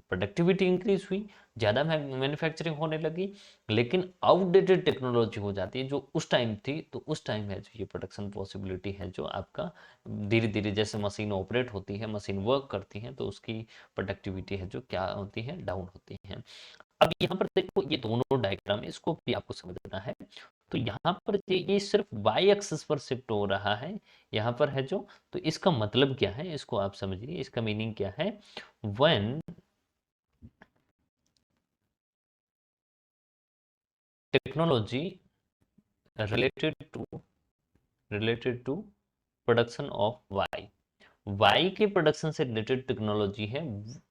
प्रोडक्टिविटी इंक्रीज हुई, ज़्यादा मैन्युफैक्चरिंग होने लगी। लेकिन आउटडेटेड टेक्नोलॉजी हो जाती है जो उस टाइम थी, तो उस टाइम है जो ये प्रोडक्शन पॉसिबिलिटी है जो आपका धीरे धीरे जैसे मशीन ऑपरेट होती है, मशीन वर्क करती है, तो उसकी प्रोडक्टिविटी है जो क्या होती है, डाउन होती है। अब यहाँ पर देखो, ये दोनों डायग्राम है, इसको भी आपको समझना है। तो यहाँ पर ये सिर्फ वाई एक्सिस पर शिफ्ट हो रहा है, यहाँ पर है जो, तो इसका मतलब क्या है, इसको आप समझिए, इसका मीनिंग क्या है। When technology related to production of Y, Y के प्रोडक्शन से रिलेटेड टेक्नोलॉजी है,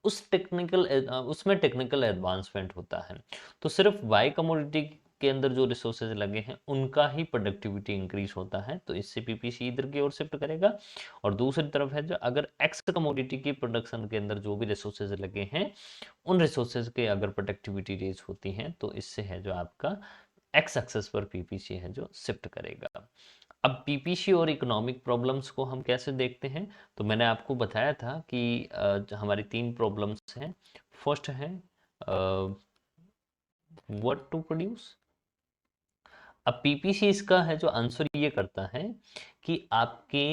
उस टेक्निकल उसमें टेक्निकल एडवांसमेंट होता है। तो सिर्फ वाई कमोडिटी के अंदर जो रिसोर्सेज लगे हैं उनका ही प्रोडक्टिविटी इंक्रीज होता है, तो इससे पीपीसी इधर की ओर शिफ्ट करेगा। और दूसरी तरफ है जो, अगर एक्स कमोडिटी की प्रोडक्शन के अंदर जो भी रिसोर्सेज लगे हैं, उन रिसोर्सेज के अगर प्रोडक्टिविटी रेज होती है, तो इससे है जो आपका एक्स एक्सेस पर पीपीसी है जो शिफ्ट करेगा। अब पीपीसी और इकोनॉमिक प्रॉब्लम्स को हम कैसे देखते हैं, तो मैंने आपको बताया था कि हमारी 3 प्रॉब्लम्स हैं। फर्स्ट है व्हाट टू प्रोड्यूस। अब पीपीसी इसका है जो आंसर ये करता है कि आपके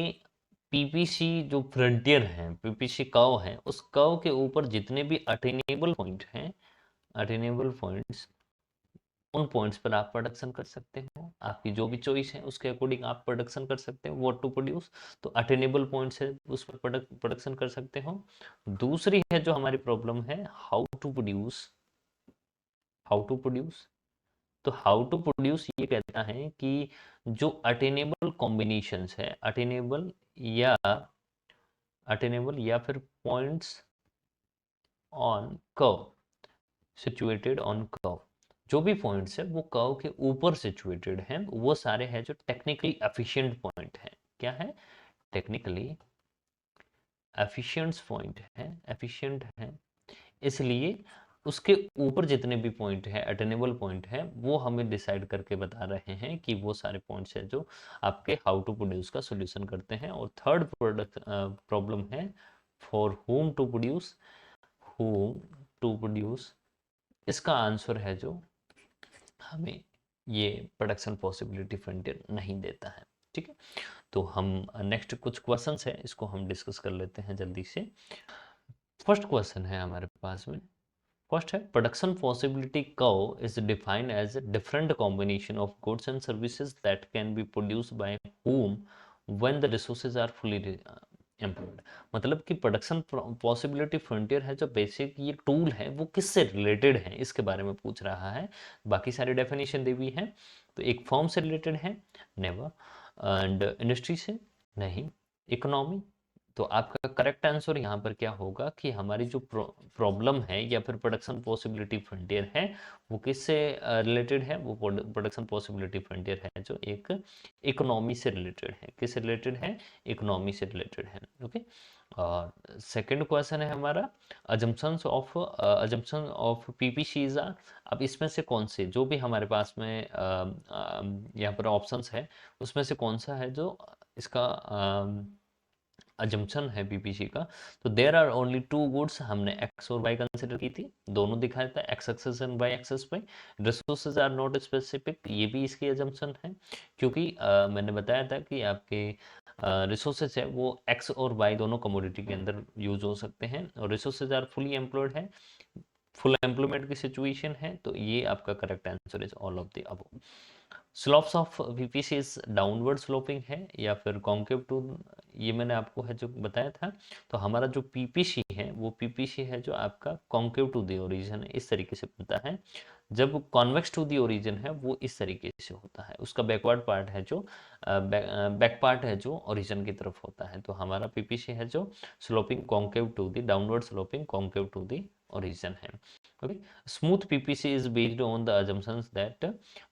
पीपीसी जो फ्रंटियर है, पीपीसी कर्व है, उस कर्व के ऊपर जितने भी अटेनेबल पॉइंट हैं, अटेनेबल पॉइंट्स, उन पॉइंट्स पर आप प्रोडक्शन कर सकते हो। आपकी जो भी चॉइस है उसके अकॉर्डिंग आप प्रोडक्शन कर सकते हो, व्हाट टू प्रोड्यूस। तो अटेनेबल पॉइंट्स है उस पर प्रोडक्शन कर सकते हो। दूसरी है जो हमारी प्रॉब्लम है, how to produce. How to produce, तो हाउ टू प्रोड्यूस ये कहता है कि जो अटेनेबल कॉम्बिनेशंस है, या अटेनेबल या फिर points on curve, situated on curve, जो भी पॉइंट्स है वो कर्व के ऊपर सिचुएटेड हैं, वो सारे हैं जो टेक्निकली एफिशिएंट पॉइंट हैं। क्या है? टेक्निकली एफिशिएंट पॉइंट है, एफिशिएंट है। इसलिए उसके ऊपर जितने भी पॉइंट है, अटेनेबल पॉइंट है, वो हमें डिसाइड करके बता रहे हैं कि वो सारे पॉइंट्स हैं जो आपके हाउ टू प्रोड्यूस का सॉल्यूशन करते हैं। और थर्ड प्रोडक्ट प्रॉब्लम है for whom to produce, whom to produce, इसका आंसर है जो हमें ये प्रोडक्शन पॉसिबिलिटी फ्रंटियर नहीं देता है। ठीक है, तो हम नेक्स्ट कुछ क्वेश्चंस है इसको हम डिस्कस कर लेते हैं जल्दी से। फर्स्ट क्वेश्चन है हमारे पास में, फर्स्ट है production possibility curve is defined as a different combination of goods and services that can be produced by whom when the resources are fully employed. मतलब कि प्रोडक्शन पॉसिबिलिटी फ्रंटियर है जो basic ये tool है वो किससे related है इसके बारे में पूछ रहा है। बाकी सारी डेफिनेशन दी हुई है, तो एक फॉर्म से रिलेटेड है, नेवर, एंड इंडस्ट्री से नहीं, इकोनॉमी। तो आपका करेक्ट आंसर यहाँ पर क्या होगा कि हमारी जो प्रॉब्लम है या फिर प्रोडक्शन पॉसिबिलिटी फ्रंटियर है वो किससे रिलेटेड है, वो प्रोडक्शन पॉसिबिलिटी फ्रंटियर है जो एक इकोनॉमी से रिलेटेड है। किससे रिलेटेड है? इकोनॉमी से रिलेटेड है। ओके, और सेकंड क्वेश्चन है हमारा अजम्पशन ऑफ पीपीसीज आर। अब इसमें से कौन से जो भी हमारे पास में यहाँ पर ऑप्शंस है उसमें से कौन सा है जो इसका अजम्पशन है पीपीसी का। तो there are only two goods, हमने एक्स और वाई कंसिडर की थी, दोनों दिखाया था X axis and Y axis पे। रिसोर्सेज आर नॉट स्पेसिफिक, ये भी इसकी अजम्पशन है क्योंकि मैंने बताया था कि आपके रिसोर्सेज है वो एक्स और वाई दोनों कमोडिटी के अंदर यूज हो सकते हैं, और रिसोर्सेज आर फुली एम्प्लॉयड है, फुल एम्प्लॉयमेंट की सिचुएशन है, तो ये आपका correct answer is all of the above. Slopes of VPC is downward sloping है या फिर कॉन्केव टू, ये मैंने आपको है जो बताया था। तो हमारा जो पीपीसी है वो पीपीसी है जो आपका कॉन्केव टू द ओरिजिन इस तरीके से बनता है, जब कॉन्वेक्स टू द ओरिजिन है वो इस तरीके से होता है, उसका बैकवर्ड पार्ट है जो बैक पार्ट है जो ओरिजिन की तरफ होता है। तो हमारा पीपीसी है जो sloping concave to the downward sloping concave to the origin है। Okay, smooth PPC is based on the assumptions that,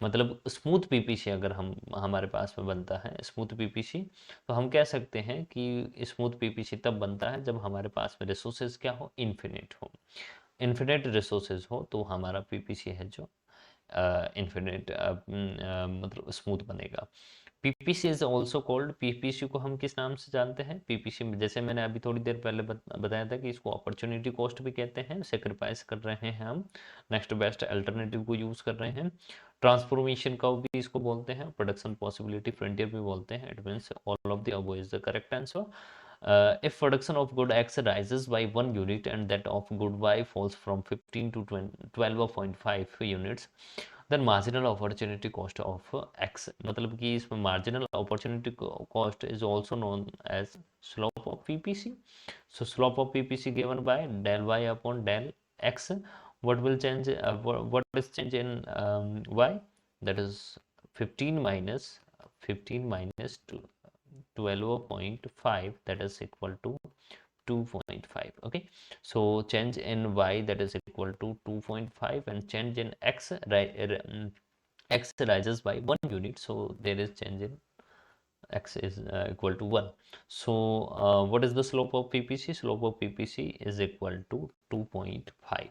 मतलब स्मूथ पीपीसी अगर हम हमारे पास में बनता है स्मूथ पीपीसी, तो हम कह सकते हैं कि स्मूथ पीपीसी तब बनता है जब हमारे पास में रिसोर्सेज क्या हो, इन्फिनिट हो, इन्फिनिट रिसोर्सेज हो, तो हमारा पीपीसी है जो इन्फिनिट मतलब स्मूथ बनेगा। PPC is also called, PPC को हम किस नाम से जानते हैं? पीपीसी में जैसे मैंने अभी थोड़ी देर पहले बताया था कि इसको अपॉर्चुनिटी कॉस्ट भी कहते हैं, सेक्रीफाइस कर रहे हैं हम, नेक्स्ट बेस्ट अल्टरनेटिव को यूज कर रहे हैं। ट्रांसफॉर्मेशन का भी इसको बोलते हैं, प्रोडक्शन पॉसिबिलिटी फ्रंटियर भी बोलते हैं। It means all of the above is the correct answer. If production of good X rises by 1 unit and that of good Y falls from 15 to 12.5 units, then marginal opportunity cost of X, मतलब कि इसमें marginal opportunity cost is also known as slope of PPC. So slope of PPC given by del Y upon del X. What will change? What is change in Y? That is 15 minus 12.5, that is equal to 2.5. okay, so change in y that is equal to 2.5 and change in x, x rises by 1 unit, so there is change in x is equal to 1. So what is the slope of ppc? Slope of ppc is equal to 2.5,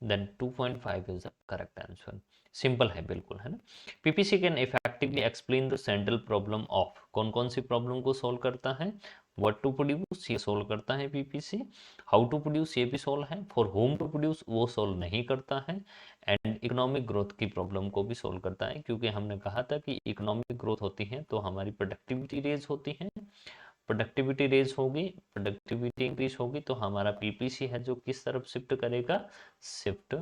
then 2.5 is the correct answer. Simple है बिल्कुल, है ना। PPC can effectively explain the central problem of, कौन कौन सी problem को solve करता है? What to produce, ये सोल्व करता है पीपीसी। हाउ टू प्रोड्यूस, ये भी सोल्व है। फॉर होम टू प्रोड्यूस, वो सोल्व नहीं करता है। एंड इकोनॉमिक ग्रोथ की प्रॉब्लम को भी सोल्व करता है, क्योंकि हमने कहा था कि इकोनॉमिक ग्रोथ होती है तो हमारी प्रोडक्टिविटी रेज होती है, प्रोडक्टिविटी रेज होगी, प्रोडक्टिविटी इंक्रीज होगी, तो हमारा पीपीसी है जो किस तरफ शिफ्ट करेगा? Shift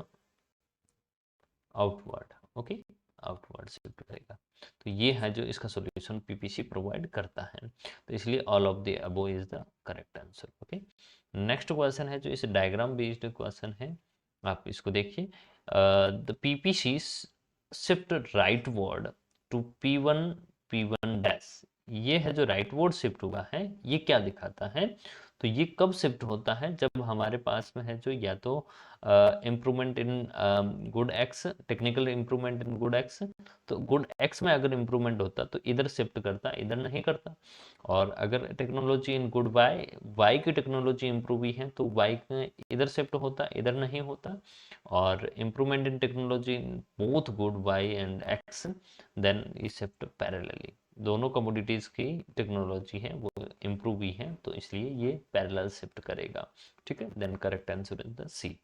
outward. Okay, outward shift करेगा। तो ये है जो इसका सॉल्यूशन पीपीसी प्रोवाइड करता है, तो इसलिए all of the above is the correct answer. Okay, next question है जो इस डायग्राम बेस्ड क्वेश्चन है, आप इसको देखिए। The PPC shift rightward to P1 dash, ये है जो राइटवर्ड शिफ्ट हुआ है, ये क्या दिखाता है? तो ये कब शिफ्ट होता है? जब हमारे पास में है जो या तो improvement in good x, technical improvement in good x, तो गुड एक्स में अगर इम्प्रूवमेंट होता तो इधर शिफ्ट करता, इधर नहीं करता। और अगर technology in good Y, Y की टेक्नोलॉजी इम्प्रूव हुई है तो वाई इधर शिफ्ट होता, इधर नहीं होता। और improvement in technology in both good Y and X, then E shift parallelly, दोनों कमोडिटीज़ की टेक्नोलॉजी है वो इम्प्रूव हुई है, तो इसलिए ये पैरेलल शिफ्ट करेगा। ठीक है, then correct answer is the C.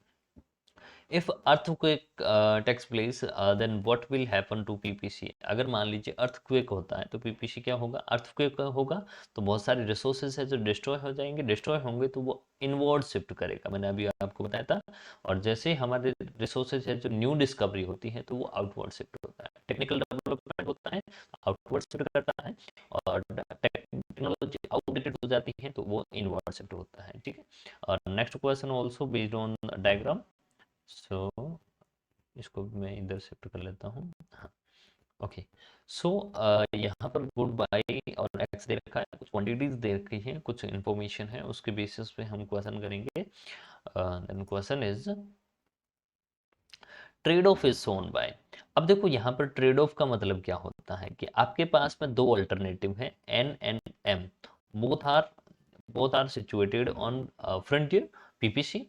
If earthquake takes place then what will happen to PPC. अगर मान लीजिए अर्थक्वेक होता है तो पीपीसी क्या होगा, अर्थक्वेक होगा तो बहुत सारे रिसोर्सेज है जो डिस्ट्रॉय हो जाएंगे, डिस्ट्रॉय होंगे तो वो इनवर्ड शिफ्ट करेगा, मैंने अभी आपको बताया था। और जैसे हमारे रिसोर्सेज है जो न्यू डिस्कवरी होती है तो वो आउटवर्ड शिफ्ट होता है, टेक्निकल डेवलपमेंट होता है आउटवर्ड शिफ्ट करता है, और टेक्नोलॉजी आउटडेटेड हो जाती है तो वो इनवर्ड शिफ्ट होता है। ठीक है, और next question also based on diagram. So इसको मैं इधर शिफ्ट कर लेता हूँ। हाँ, ओके। सो यहाँ पर गुड बाय और एक्स दे रखा है, कुछ क्वांटिटीज दे रखी है, कुछ इंफॉर्मेशन है, उसके बेसिस पे हम क्वेश्चन करेंगे। Then question is trade off is shown by. अब देखो यहाँ पर ट्रेड ऑफ का मतलब क्या होता है कि आपके पास में दो अल्टरनेटिव है N and M, both are situated on frontier PPC.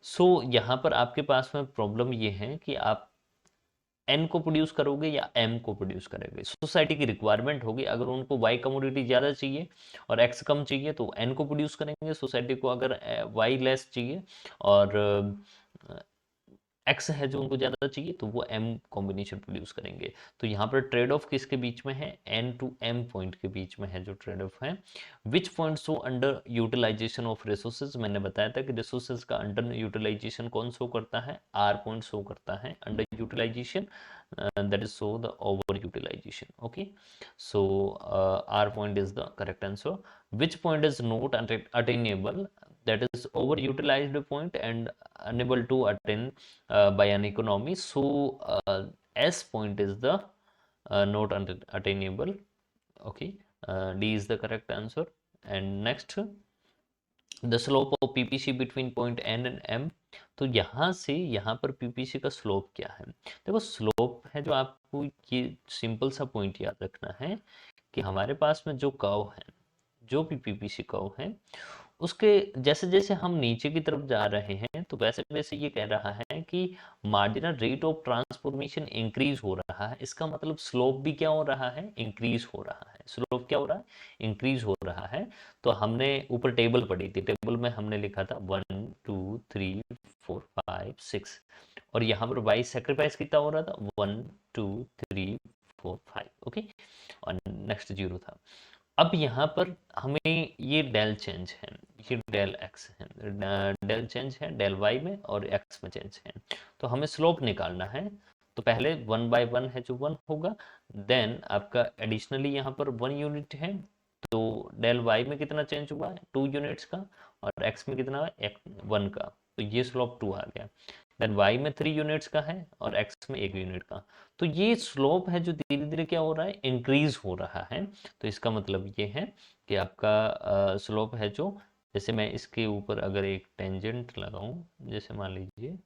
So यहाँ पर आपके पास में प्रॉब्लम ये है कि आप एन को प्रोड्यूस करोगे या एम को प्रोड्यूस करोगे। सोसाइटी की रिक्वायरमेंट होगी, अगर उनको वाई कमोडिटी ज़्यादा चाहिए और एक्स कम चाहिए तो एन को प्रोड्यूस करेंगे, सोसाइटी को अगर वाई लेस चाहिए और एक्स है जो उनको ज़्यादा चाहिए तो वो एम कॉम्बिनेशन प्रोड्यूस करेंगे। तो यहाँ पर ट्रेड ऑफ किसके बीच में है, एन टू एम पॉइंट के बीच में है जो ट्रेड ऑफ है। Which point show under utilization of resources, मैंने बताया था कि रिसोर्सेज का अंडर यूटिलाइजेशन कौन शो करता है, आर पॉइंट शो करता है under utilization, that is so the over utilization. Okay, so R point is the correct answer. Which point is not attainable, that is overutilized point and unable to attain by an economy, so S point is the not attainable. Okay, D is the correct answer. And next, the slope of PPC between point N and M. तो यहाँ से यहाँ पर PPC का slope क्या है, देखो slope है जो आपको ये सिंपल सा पॉइंट याद रखना है कि हमारे पास में जो कर्व है, जो भी पीपीसी कर्व है उसके जैसे जैसे हम नीचे की तरफ जा रहे हैं तो वैसे वैसे ये कह रहा है कि marginal rate of transformation increase हो रहा है, इसका मतलब स्लोप भी क्या हो रहा है, इंक्रीज हो रहा है। स्लोप क्या हो रहा है, इंक्रीज हो रहा है। तो हमने ऊपर टेबल पढ़ी थी, टेबल में हमने लिखा था 1 2 3 4 5 6, और यहाँ पर वाई सेक्रीफाइस कितना हो रहा था, 1 2 3 4 5। ओके, और नेक्स्ट 0 था। अब यहाँ पर हमें ये डेल चेंज है, ये डेल एक्स है, डेल चेंज है डेल वाई में और एक्स में चेंज है, तो हमें स्लोप निकालना है। तो पहले 1/1 है जो 1 होगा, देन आपका एडिशनली यहाँ पर 1 यूनिट है, तो डेल वाई में कितना चेंज हुआ है, 2 यूनिट्स का, और एक्स में कितना है, 1 का, तो ये स्लोप 2 आ गया। देन वाई में 3 यूनिट्स का है और एक्स में 1 यूनिट का, तो ये स्लोप है जो धीरे धीरे क्या हो रहा है, इंक्रीज हो रहा है। तो इसका मतलब ये है कि आपका स्लोप है जो, जैसे मैं इसके ऊपर अगर एक टेंजेंट लगाऊं, जैसे मान लीजिए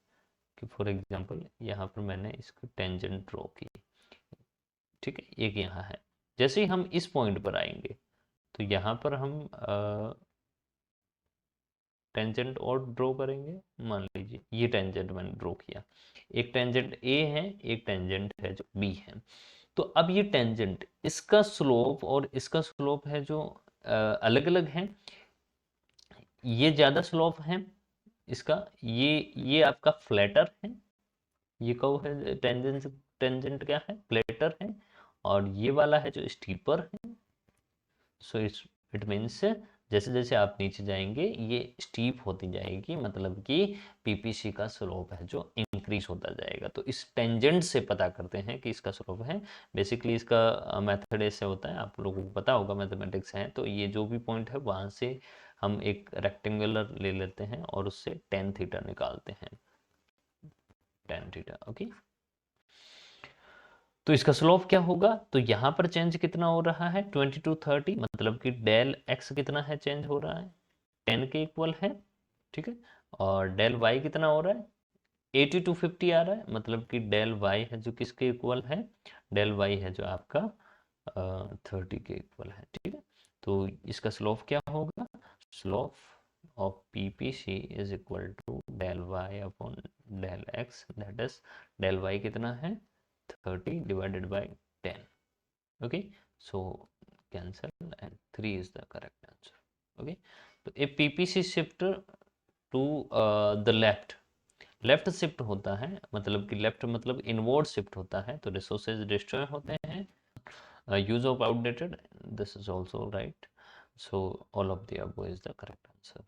कि फॉर एग्जांपल यहाँ पर मैंने इसको टेंजेंट ड्रॉ की, ठीक है, एक यहाँ है, जैसे ही हम इस पॉइंट पर आएंगे तो यहाँ पर हम टेंजेंट और ड्रॉ करेंगे। मान लीजिए ये टेंजेंट मैंने ड्रॉ किया, एक टेंजेंट ए है, एक टेंजेंट है जो बी है। तो अब ये टेंजेंट, इसका स्लोप और इसका स्लोप है जो अलग अलग है, ये ज़्यादा स्लोप है इसका, ये आपका फ्लैटर है, ये कहो है टेंजेंट, टेंजेंट क्या है, फ्लैटर है, और ये वाला है जो स्टीपर है। सो इट मीन्स जैसे जैसे आप नीचे जाएंगे ये स्टीप होती जाएगी, मतलब कि पीपीसी का स्लोप है जो इंक्रीज होता जाएगा। तो इस टेंजेंट से पता करते हैं कि इसका स्लोप है। बेसिकली इसका मेथड ऐसे होता है, आप लोगों को पता होगा, मैथमेटिक्स है तो ये जो भी पॉइंट है वहाँ से हम एक रेक्टेंगुलर ले लेते हैं और उससे टेन थीटा निकालते हैं, टेन थीटा। ओके, तो इसका स्लोप क्या होगा, तो यहाँ पर चेंज कितना हो रहा है, 20 to 30, मतलब कि डेल एक्स कितना है, चेंज हो रहा है 10 के इक्वल है, ठीक है। और डेल वाई कितना हो रहा है, 80 to 50 आ रहा है, मतलब कि डेल वाई है जो किसके इक्वल है, डेल वाई है जो आपका 30 के इक्वल है, ठीक है। तो इसका स्लोप क्या होगा, slope of PPC is equal to del Y upon del X, that is del Y कितना है, 30 divided by 10. Okay, so cancel and 3 is the correct answer. Okay, तो a PPC shift to the left shift होता है, मतलब कि left मतलब inward shift होता है, तो रिसोर्सेज डिस्ट्रॉय होते हैं, use of outdated, this is also right, so all of the above is the correct answer.